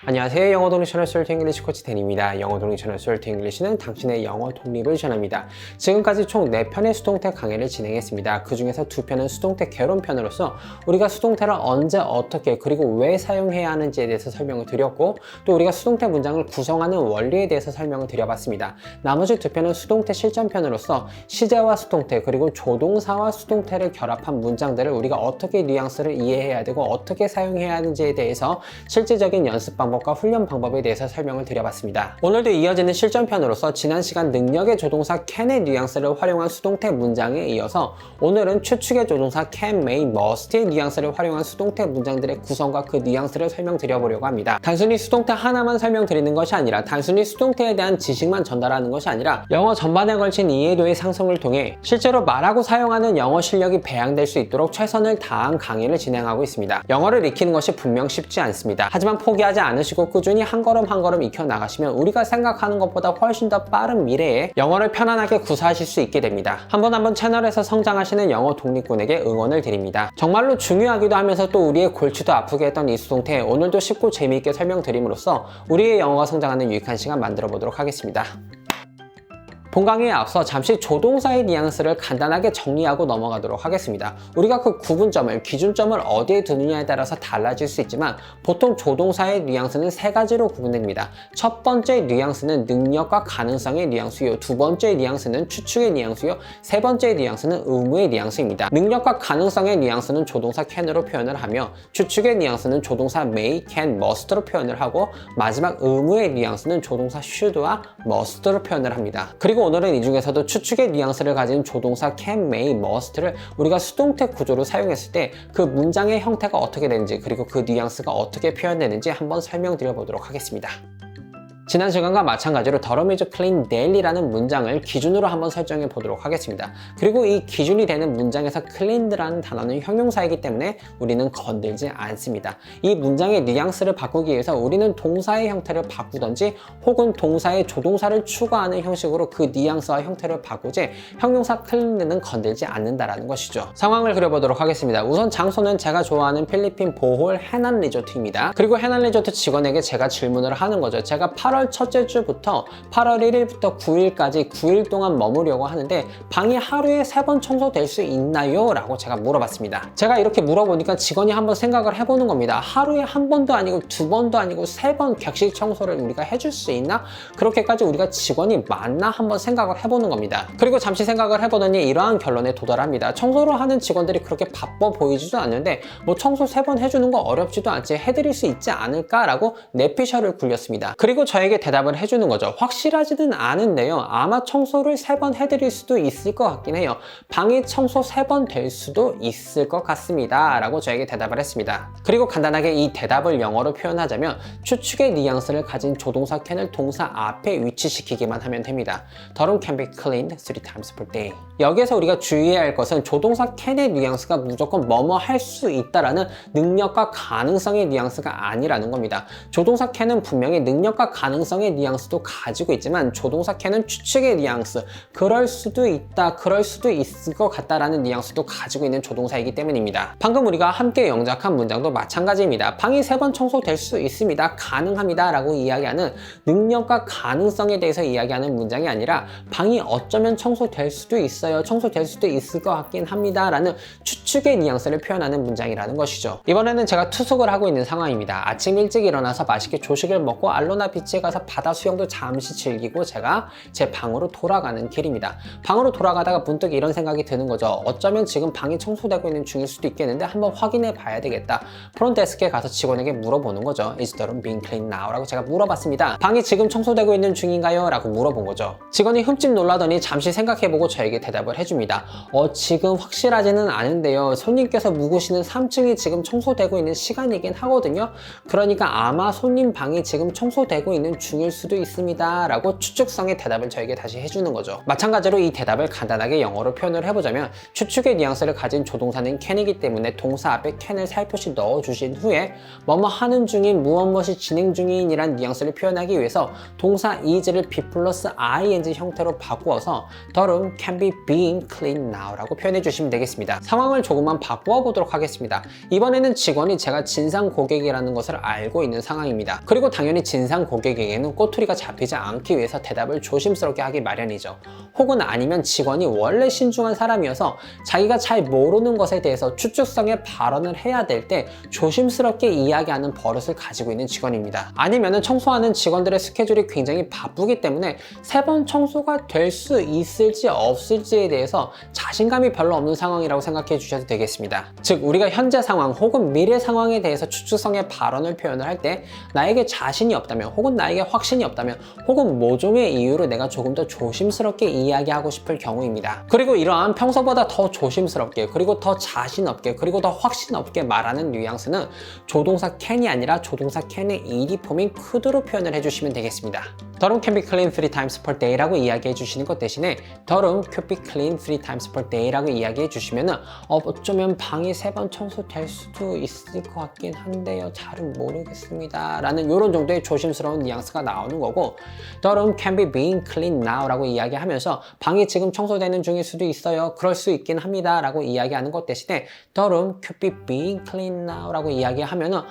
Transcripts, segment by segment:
안녕하세요. 영어 독립 채널 Solid English 코치 댄입니다. 영어 독립 채널 Solid English는 당신의 영어 독립을 지원합니다. 지금까지 총 4편의 수동태 강의를 진행했습니다. 그 중에서 2편은 수동태 개론편으로서 우리가 수동태를 언제 어떻게 그리고 왜 사용해야 하는지에 대해서 설명을 드렸고, 또 우리가 수동태 문장을 구성하는 원리에 대해서 설명을 드려봤습니다. 나머지 2편은 수동태 실전편으로서 시제와 수동태 그리고 조동사와 수동태를 결합한 문장들을 우리가 어떻게 뉘앙스를 이해해야 되고 어떻게 사용해야 하는지에 대해서 실질적인 연습 방법과 훈련 방법에 대해서 설명을 드려봤습니다. 오늘도 이어지는 실전편으로서 지난 시간 능력의 조동사 can의 뉘앙스를 활용한 수동태 문장에 이어서 오늘은 추측의 조동사 can, may, must의 뉘앙스를 활용한 수동태 문장들의 구성과 그 뉘앙스를 설명드려보려고 합니다. 단순히 수동태 하나만 설명드리는 것이 아니라 단순히 수동태에 대한 지식만 전달하는 것이 아니라 영어 전반에 걸친 이해도의 상승을 통해 실제로 말하고 사용하는 영어 실력이 배양될 수 있도록 최선을 다한 강의를 진행하고 있습니다. 영어를 익히는 것이 분명 쉽지 않습니다. 하지만 포기하지 않으시고 꾸준히 한 걸음 한 걸음 익혀 나가시면 우리가 생각하는 것보다 훨씬 더 빠른 미래에 영어를 편안하게 구사하실 수 있게 됩니다. 한 번 채널에서 성장하시는 영어 독립군에게 응원을 드립니다. 정말로 중요하기도 하면서 또 우리의 골치도 아프게 했던 이 수동태, 오늘도 쉽고 재미있게 설명드림으로써 우리의 영어가 성장하는 유익한 시간 만들어 보도록 하겠습니다. 본 강의에 앞서 잠시 조동사의 뉘앙스를 간단하게 정리하고 넘어가도록 하겠습니다. 우리가 그 구분점을, 기준점을 어디에 두느냐에 따라서 달라질 수 있지만 보통 조동사의 뉘앙스는 3가지로 구분됩니다. 첫 번째 뉘앙스는 능력과 가능성의 뉘앙스요, 두 번째 뉘앙스는 추측의 뉘앙스요, 세 번째 뉘앙스는 의무의 뉘앙스입니다. 능력과 가능성의 뉘앙스는 조동사 can으로 표현을 하며, 추측의 뉘앙스는 조동사 may, can, must로 표현을 하고, 마지막 의무의 뉘앙스는 조동사 should와 must로 표현을 합니다. 그리고 오늘은 이 중에서도 추측의 뉘앙스를 가진 조동사 can, may, must를 우리가 수동태 구조로 사용했을 때 그 문장의 형태가 어떻게 되는지 그리고 그 뉘앙스가 어떻게 표현되는지 한번 설명드려 보도록 하겠습니다. 지난 시간과 마찬가지로 더럼 is clean daily라는 문장을 기준으로 한번 설정해 보도록 하겠습니다. 그리고 이 기준이 되는 문장에서 cleaned라는 단어는 형용사이기 때문에 우리는 건들지 않습니다. 이 문장의 뉘앙스를 바꾸기 위해서 우리는 동사의 형태를 바꾸던지 혹은 동사의 조동사를 추가하는 형식으로 그 뉘앙스와 형태를 바꾸지 형용사 cleaned는 건들지 않는다라는 것이죠. 상황을 그려보도록 하겠습니다. 우선 장소는 제가 좋아하는 필리핀 보홀 해난 리조트입니다. 그리고 해난 리조트 직원에게 제가 질문을 하는 거죠. 제가 8월 첫째 주부터 8월 1일부터 9일까지 9일 동안 머무려고 하는데 방이 하루에 3번 청소될 수 있나요? 라고 제가 물어봤습니다. 제가 이렇게 물어보니까 직원이 한번 생각을 해보는 겁니다. 하루에 한 번도 아니고 2번도 아니고 3번 객실 청소를 우리가 해줄 수 있나? 그렇게까지 우리가 직원이 많나? 한번 생각을 해보는 겁니다. 그리고 잠시 생각을 해보더니 이러한 결론에 도달합니다. 청소를 하는 직원들이 그렇게 바빠 보이지도 않는데 뭐 청소 3번 해주는 거 어렵지도 않지, 해드릴 수 있지 않을까? 라고 내피셜을 굴렸습니다. 그리고 저에게 대답을 해주는 거죠. 확실하지는 않은데요, 아마 청소를 3번 해드릴 수도 있을 것 같긴 해요. 방이 청소 3번 될 수도 있을 것 같습니다 라고 저에게 대답을 했습니다. 그리고 간단하게 이 대답을 영어로 표현하자면 추측의 뉘앙스를 가진 조동사 can을 동사 앞에 위치시키기만 하면 됩니다. The room can be cleaned 3 times per day. 여기에서 우리가 주의해야 할 것은 조동사 can의 뉘앙스가 무조건 뭐뭐 할 수 있다라는 능력과 가능성의 뉘앙스가 아니라는 겁니다. 조동사 can은 분명히 능력과 가능성의 뉘앙스도 가지고 있지만 조동사 can은 추측의 뉘앙스, 그럴 수도 있다, 그럴 수도 있을 것 같다라는 뉘앙스도 가지고 있는 조동사이기 때문입니다. 방금 우리가 함께 영작한 문장도 마찬가지입니다. 방이 3번 청소될 수 있습니다, 가능합니다 라고 이야기하는 능력과 가능성에 대해서 이야기하는 문장이 아니라 방이 어쩌면 청소될 수도 있어요, 청소될 수도 있을 것 같긴 합니다 라는 추측의 뉘앙스를 표현하는 문장이라는 것이죠. 이번에는 제가 투숙을 하고 있는 상황입니다. 아침 일찍 일어나서 맛있게 조식을 먹고 알로나 비치에 가서 바다 수영도 잠시 즐기고 제가 제 방으로 돌아가는 길입니다. 방으로 돌아가다가 문득 이런 생각이 드는 거죠. 어쩌면 지금 방이 청소되고 있는 중일 수도 있겠는데 한번 확인해 봐야 되겠다. 프론트데스크에 가서 직원에게 물어보는 거죠. Is the room being cleaned now? 라고 제가 물어봤습니다. 방이 지금 청소되고 있는 중인가요? 라고 물어본 거죠. 직원이 흠집 놀라더니 잠시 생각해보고 저에게 대답을 해줍니다. 지금 확실하지는 않은데요, 손님께서 묵으시는 3층이 지금 청소되고 있는 시간이긴 하거든요. 그러니까 아마 손님 방이 지금 청소되고 있는 중일 수도 있습니다 라고 추측성의 대답을 저에게 다시 해주는 거죠. 마찬가지로 이 대답을 간단하게 영어로 표현을 해보자면 추측의 뉘앙스를 가진 조동사는 can이기 때문에 동사 앞에 can을 살포시 넣어주신 후에 뭐뭐 하는 중인, 무엇이 진행 중인 이란 뉘앙스를 표현하기 위해서 동사 is를 be 플러스 ing 형태로 바꾸어서 The room can be being clean now 라고 표현해 주시면 되겠습니다. 상황을 조금만 바꾸어 보도록 하겠습니다. 이번에는 직원이 제가 진상 고객이라는 것을 알고 있는 상황입니다. 그리고 당연히 진상 고객에게는 꼬투리가 잡히지 않기 위해서 대답을 조심스럽게 하기 마련이죠. 혹은 아니면 직원이 원래 신중한 사람이어서 자기가 잘 모르는 것에 대해서 추측성의 발언을 해야 될 때 조심스럽게 이야기하는 버릇을 가지고 있는 직원입니다. 아니면은 청소하는 직원들의 스케줄이 굉장히 바쁘기 때문에 3번 청소가 될 수 있을지 없을지에 대해서 자신감이 별로 없는 상황이라고 생각해 주셔도 되겠습니다. 즉 우리가 현재 상황 혹은 미래 상황에 대해서 추측성의 발언을 표현을 할 때 나에게 자신이 없다면 혹은 나에게 확신이 없다면 혹은 모종의 이유로 내가 조금 더 조심스럽게 이야기하고 싶을 경우입니다. 그리고 이러한 평소보다 더 조심스럽게 그리고 더 자신 없게 그리고 더 확신 없게 말하는 뉘앙스는 조동사 can이 아니라 조동사 can의 ed 폼인 could로 표현을 해주시면 되겠습니다. The room can be cleaned 3 times per day 라고 이야기해 주시는 것 대신에 The room could be cleaned 3 times per day 라고 이야기해 주시면은 어쩌면 방이 3번 청소될 수도 있을 것 같긴 한데요. 잘은 모르겠습니다. 라는 이런 정도의 조심스러운 뉘앙스가 나오는 거고 The room can be being cleaned now 라고 이야기하면서 방이 지금 청소되는 중일 수도 있어요. 그럴 수 있긴 합니다. 라고 이야기하는 것 대신에 The room could be being cleaned now 라고 이야기하면은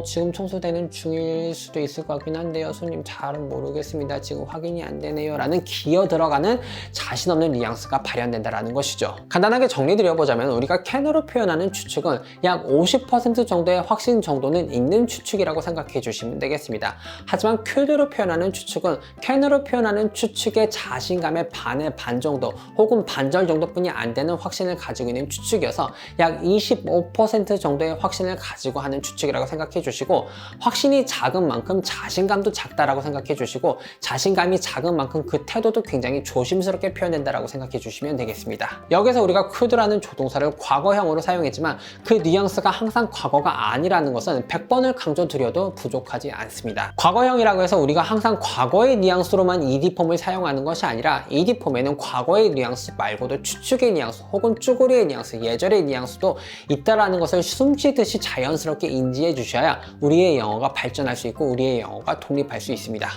지금 청소되는 중일 수도 있을 것 같긴 한데요. 손님 잘은 모르겠습니다. 지금 확인이 안 되네요. 라는 기어 들어가는 자신 없는 뉘앙스가 발현된다는 것이죠. 간단하게 정리드려보자면 우리가 can으로 표현하는 추측은 약 50% 정도의 확신 정도는 있는 추측이라고 생각해 주시면 되겠습니다. 하지만 could로 표현하는 추측은 can으로 표현하는 추측의 자신감의 반의 반 정도 혹은 반절 정도뿐이 안 되는 확신을 가지고 있는 추측이어서 약 25% 정도의 확신을 가지고 하는 추측이라고 생각해 주시고 확신이 작은 만큼 자신감도 작다라고 생각해 주시고 자신감이 작은 만큼 그 태도도 굉장히 조심스럽게 표현된다라고 생각해 주시면 되겠습니다. 여기서 우리가 could라는 조동사를 과거형으로 사용했지만 그 뉘앙스가 항상 과거가 아니라는 것은 100번을 강조드려도 부족하지 않습니다. 과거형이라고 해서 우리가 항상 과거의 뉘앙스로만 ed 폼을 사용하는 것이 아니라 ed 폼에는 과거의 뉘앙스 말고도 추측의 뉘앙스 혹은 쭈구리의 뉘앙스, 예절의 뉘앙스도 있다라는 것을 숨쉬듯이 자연스럽게 인지해 주셔야 우리의 영어가 발전할 수 있고 우리의 영어가 독립할 수 있습니다.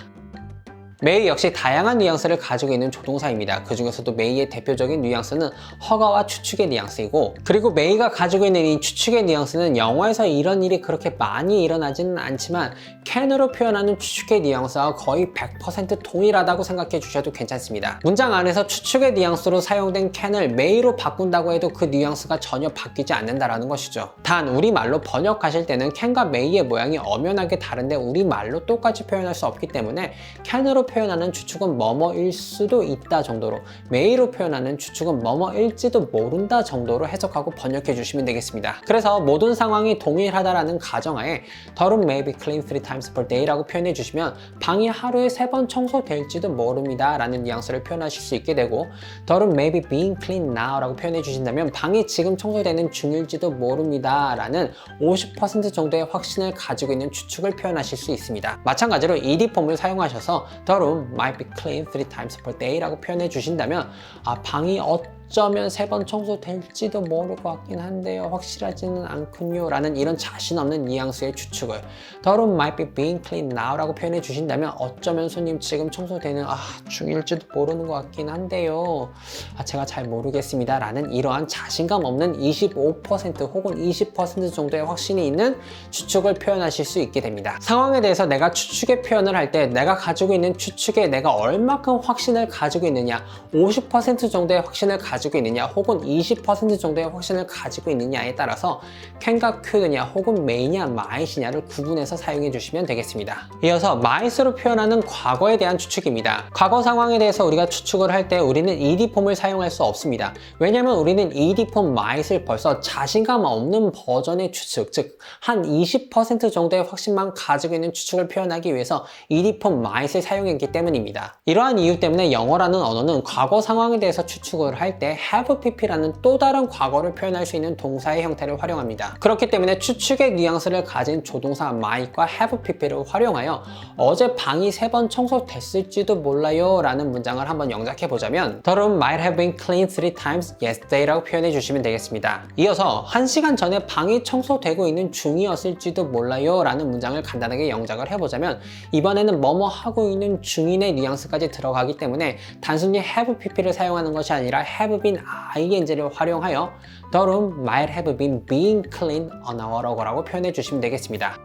may 역시 다양한 뉘앙스를 가지고 있는 조동사입니다. 그 중에서도 may의 대표적인 뉘앙스는 허가와 추측의 뉘앙스이고 그리고 may가 가지고 있는 이 추측의 뉘앙스는 영어에서 이런 일이 그렇게 많이 일어나지는 않지만 can으로 표현하는 추측의 뉘앙스와 거의 100% 동일하다고 생각해 주셔도 괜찮습니다. 문장 안에서 추측의 뉘앙스로 사용된 can을 may로 바꾼다고 해도 그 뉘앙스가 전혀 바뀌지 않는다는 것이죠. 단 우리말로 번역하실 때는 can과 may의 모양이 엄연하게 다른데 우리말로 똑같이 표현할 수 없기 때문에 can으로 표현하는 추측은 뭐뭐일 수도 있다 정도로 may로 표현하는 추측은 뭐뭐일지도 모른다 정도로 해석하고 번역해 주시면 되겠습니다. 그래서 모든 상황이 동일하다라는 가정하에 The room may be cleaned 3 times per day 라고 표현해 주시면 방이 하루에 3번 청소될지도 모릅니다 라는 뉘앙스를 표현하실 수 있게 되고 The room may be being cleaned now 라고 표현해 주신다면 방이 지금 청소되는 중일지도 모릅니다 라는 50% 정도의 확신을 가지고 있는 추측을 표현하실 수 있습니다. 마찬가지로 ed 폼을 사용하셔서 The room might be cleaned 3 times per day 라고 표현해 주신다면 방이 어쩌면 3번 청소될지도 모를 것 같긴 한데요. 확실하지는 않군요. 라는 이런 자신 없는 뉘앙스의 추측을 The room might be being cleaned now 라고 표현해 주신다면 어쩌면 손님 지금 청소되는 중일지도 모르는 것 같긴 한데요. 제가 잘 모르겠습니다. 라는 이러한 자신감 없는 25% 혹은 20% 정도의 확신이 있는 추측을 표현하실 수 있게 됩니다. 상황에 대해서 내가 추측의 표현을 할 때 내가 가지고 있는 추측에 내가 얼마큼 확신을 가지고 있느냐 50% 정도의 확신을 가지고 있느냐 혹은 20% 정도의 확신을 가지고 있느냐에 따라서 can과 could냐 혹은 may냐 might이냐를 구분해서 사용해 주시면 되겠습니다. 이어서 might으로 표현하는 과거에 대한 추측입니다. 과거 상황에 대해서 우리가 추측을 할 때 우리는 ed 폼을 사용할 수 없습니다. 왜냐하면 우리는 ed 폼 might을 벌써 자신감 없는 버전의 추측, 즉 한 20% 정도의 확신만 가지고 있는 추측을 표현하기 위해서 ed 폼 might을 사용했기 때문입니다. 이러한 이유 때문에 영어라는 언어는 과거 상황에 대해서 추측을 할 때 have pp라는 또 다른 과거를 표현할 수 있는 동사의 형태를 활용합니다. 그렇기 때문에 추측의 뉘앙스를 가진 조동사 might과 have pp를 활용하여 어제 방이 3번 청소됐을지도 몰라요 라는 문장을 한번 영작해 보자면 The room might have been cleaned 3 times yesterday 라고 표현해 주시면 되겠습니다. 이어서 1시간 전에 방이 청소되고 있는 중이었을지도 몰라요 라는 문장을 간단하게 영작을 해보자면 이번에는 뭐뭐 하고 있는 중인의 뉘앙스까지 들어가기 때문에 단순히 have pp를 사용하는 것이 아니라 have have been ing를 활용하여 The room might have been being cleaned an hour ago라고 표현해 주시면 되겠습니다.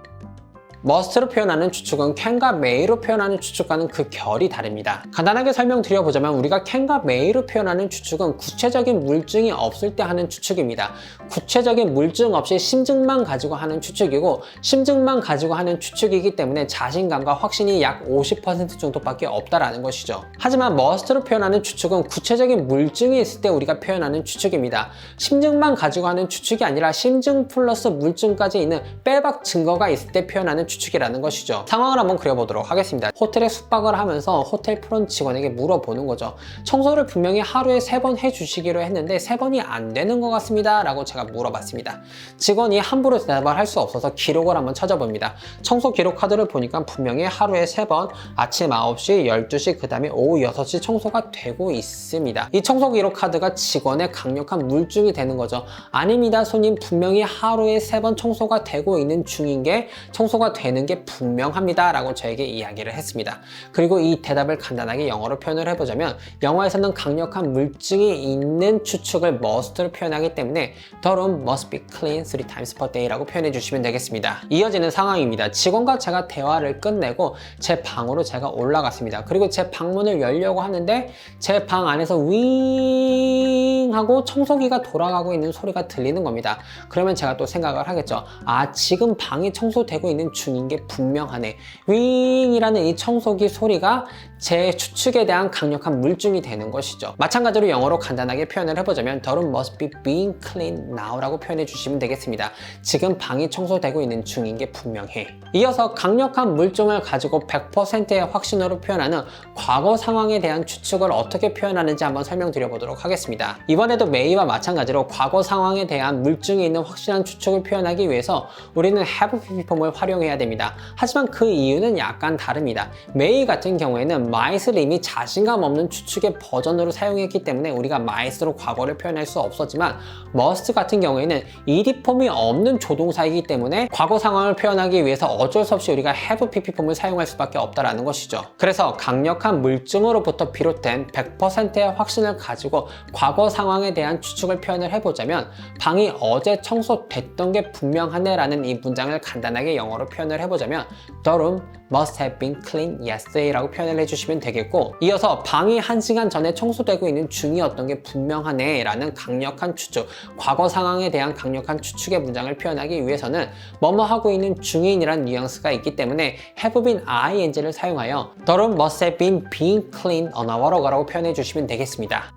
must로 표현하는 추측은 can과 may로 표현하는 추측과는 그 결이 다릅니다. 간단하게 설명드려보자면 우리가 can과 may로 표현하는 추측은 구체적인 물증이 없을 때 하는 추측입니다. 구체적인 물증 없이 심증만 가지고 하는 추측이고 심증만 가지고 하는 추측이기 때문에 자신감과 확신이 약 50% 정도밖에 없다라는 것이죠. 하지만 must로 표현하는 추측은 구체적인 물증이 있을 때 우리가 표현하는 추측입니다. 심증만 가지고 하는 추측이 아니라 심증 플러스 물증까지 있는 빼박 증거가 있을 때 표현하는 추측이라는 것이죠. 상황을 한번 그려보도록 하겠습니다. 호텔에 숙박을 하면서 호텔 프론트 직원에게 물어보는 거죠. 청소를 분명히 하루에 3번 해주시기로 했는데 3번이 안 되는 것 같습니다 라고 제가 물어봤습니다. 직원이 함부로 대답을 할 수 없어서 기록을 한번 찾아봅니다. 청소 기록 카드를 보니까 분명히 하루에 3번 아침 9시, 12시, 그 다음에 오후 6시 청소가 되고 있습니다. 이 청소 기록 카드가 직원의 강력한 물증이 되는 거죠. 아닙니다 손님, 분명히 하루에 3번 청소가 되고 있는 중인 게 청소가 되는 게 분명합니다 라고 저에게 이야기를 했습니다. 그리고 이 대답을 간단하게 영어로 표현을 해보자면 영어에서는 강력한 물증이 있는 추측을 must로 표현하기 때문에 The room must be clean 3 times per day 라고 표현해 주시면 되겠습니다. 이어지는 상황입니다. 직원과 제가 대화를 끝내고 제 방으로 제가 올라갔습니다. 그리고 제 방문을 열려고 하는데 제 방 안에서 윙 하고 청소기가 돌아가고 있는 소리가 들리는 겁니다. 그러면 제가 또 생각을 하겠죠. 아, 지금 방이 청소되고 있는 중인 게 분명하네. 윙이라는 이 청소기 소리가 제 추측에 대한 강력한 물증이 되는 것이죠. 마찬가지로 영어로 간단하게 표현을 해보자면 The room must be being cleaned now 라고 표현해 주시면 되겠습니다. 지금 방이 청소되고 있는 중인 게 분명해. 이어서 강력한 물증을 가지고 100%의 확신으로 표현하는 과거 상황에 대한 추측을 어떻게 표현하는지 한번 설명드려 보도록 하겠습니다. 이번에도 may와 마찬가지로 과거 상황에 대한 물증이 있는 확실한 추측을 표현하기 위해서 우리는 have pp폼을 활용해야 됩니다. 하지만 그 이유는 약간 다릅니다. may 같은 경우에는 might을 이미 자신감 없는 추측의 버전으로 사용했기 때문에 우리가 might으로 과거를 표현할 수 없었지만 must 같은 경우에는 ed 폼이 없는 조동사이기 때문에 과거 상황을 표현하기 위해서 어쩔 수 없이 우리가 have pp 폼을 사용할 수밖에 없다라는 것이죠. 그래서 강력한 물증으로부터 비롯된 100%의 확신을 가지고 과거 상황에 대한 추측을 표현을 해보자면 방이 어제 청소됐던 게 분명하네 라는 이 문장을 간단하게 영어로 표현을 해보자면 The room must have been cleaned yesterday 라고 표현을 해주시면 되겠고, 이어서 방이 1시간 전에 청소되고 있는 중이었던 게 분명하네 라는 강력한 추측, 과거 상황에 대한 강력한 추측의 문장을 표현하기 위해서는 뭐뭐 하고 있는 중인이란 뉘앙스가 있기 때문에 have been ing를 사용하여 The room must have been being cleaned an hour ago 라고 표현해 주시면 되겠습니다.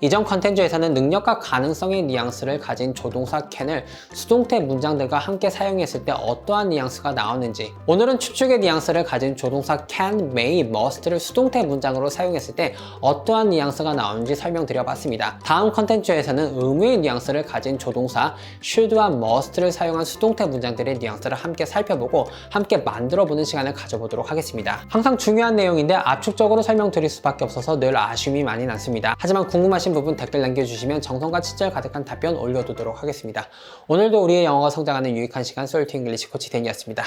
이전 컨텐츠에서는 능력과 가능성의 뉘앙스를 가진 조동사 can을 수동태 문장들과 함께 사용했을 때 어떠한 뉘앙스가 나오는지, 오늘은 추측의 뉘앙스를 가진 조동사 can, may, must를 수동태 문장으로 사용했을 때 어떠한 뉘앙스가 나오는지 설명드려봤습니다. 다음 컨텐츠에서는 의무의 뉘앙스를 가진 조동사 should와 must를 사용한 수동태 문장들의 뉘앙스를 함께 살펴보고 함께 만들어보는 시간을 가져보도록 하겠습니다. 항상 중요한 내용인데 압축적으로 설명드릴 수밖에 없어서 늘 아쉬움이 많이 남습니다. 하지만 궁금하신 부분 댓글 남겨주시면 정성과 친절 가득한 답변 올려두도록 하겠습니다. 오늘도 우리의 영어가 성장하는 유익한 시간 소울 투 잉글리시 코치 댄이었습니다.